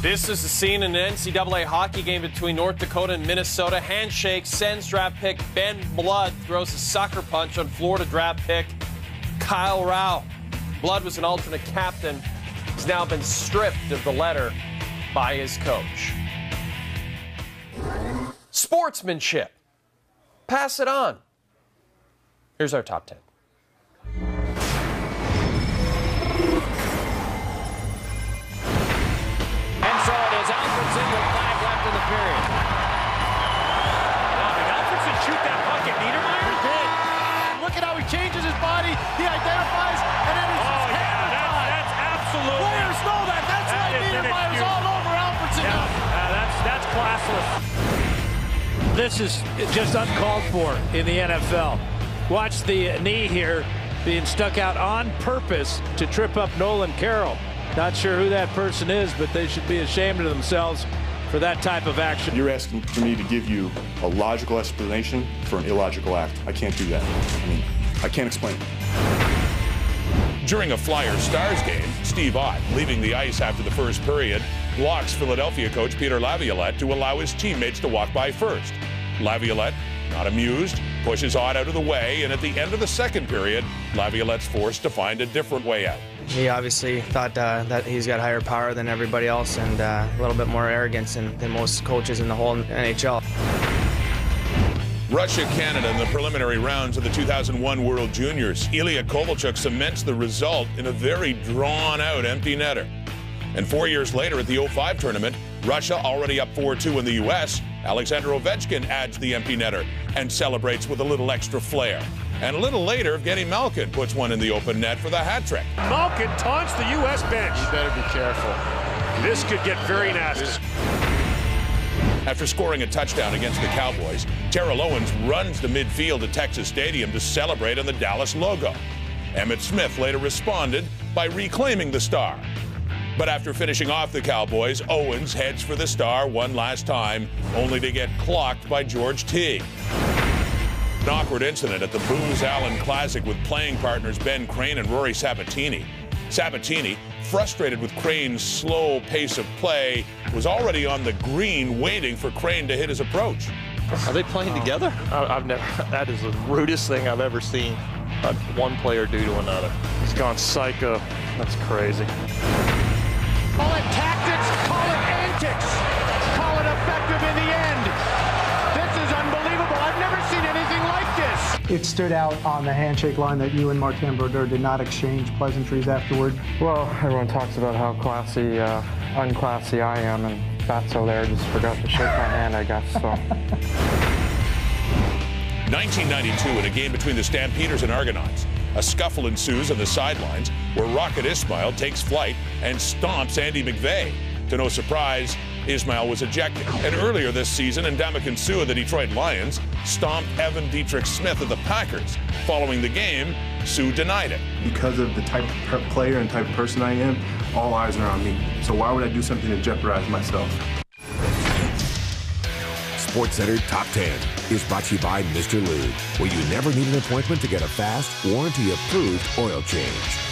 This is the scene in an NCAA hockey game between North Dakota and Minnesota. Handshake sends draft pick Ben Blood throws a sucker punch on Florida draft pick Kyle Rao. Blood was an alternate captain. He's now been stripped of the letter by his coach. Sportsmanship. Pass it on. Here's our top 10. And so it is Alfredson with 5 left in the period. Now, did Alfredson shoot that puck at Niedermeyer? He did. Look at how he changes his body. He identifies, and then he's That's absolutely. Players know that. That's why Niedermeyer's all over Alfredson. That's classless. This is just uncalled for in the NFL. Watch the knee here being stuck out on purpose to trip up Nolan Carroll. Not sure who that person is, but they should be ashamed of themselves for that type of action. You're asking for me to give you a logical explanation for an illogical act. I can't do that. I mean, I can't explain it. During a Flyers-Stars game, Steve Ott, leaving the ice after the first period, blocks Philadelphia coach Peter Laviolette to allow his teammates to walk by first. Laviolette, not amused, pushes Ott out of the way, and at the end of the second period, Laviolette's forced to find a different way out. He obviously thought that he's got higher power than everybody else and a little bit more arrogance than most coaches in the whole NHL. Russia-Canada in the preliminary rounds of the 2001 World Juniors. Ilya Kovalchuk cements the result in a very drawn-out empty netter. And 4 years later at the 05 tournament, Russia already up 4-2 in the U.S., Alexander Ovechkin adds the empty netter and celebrates with a little extra flair. And a little later, Evgeni Malkin puts one in the open net for the hat trick. Malkin taunts the U.S. bench. You better be careful. This could get very nasty. After scoring a touchdown against the Cowboys, Terrell Owens runs to midfield at Texas Stadium to celebrate on the Dallas logo. Emmitt Smith later responded by reclaiming the star. But after finishing off the Cowboys, Owens heads for the star one last time, only to get clocked by George T. An awkward incident at the Booz Allen Classic with playing partners Ben Crane and Rory Sabatini. Sabatini, frustrated with Crane's slow pace of play, was already on the green waiting for Crane to hit his approach. Are they playing together? I've never. That is the rudest thing I've ever seen one player do to another. He's gone psycho. That's crazy. Call it tactics, call it antics, call it effective in the end. This is unbelievable. I've never seen anything like this. It stood out on the handshake line that you and Martin Brodeur did not exchange pleasantries afterward. Well, everyone talks about how classy, unclassy I am, and Fatso there just forgot to shake my hand, I guess, so. 1992, in a game between the Stampeders and Argonauts, a scuffle ensues on the sidelines where Rocket Ismail takes flight and stomps Andy McVeigh. To no surprise, Ismail was ejected. And earlier this season, Ndamukong Suh of the Detroit Lions stomped Evan Dietrich Smith of the Packers. Following the game, Suh denied it. Because of the type of player and type of person I am, all eyes are on me. So why would I do something to jeopardize myself? SportsCenter Top 10 is brought to you by Mr. Lube, where you never need an appointment to get a fast, warranty-approved oil change.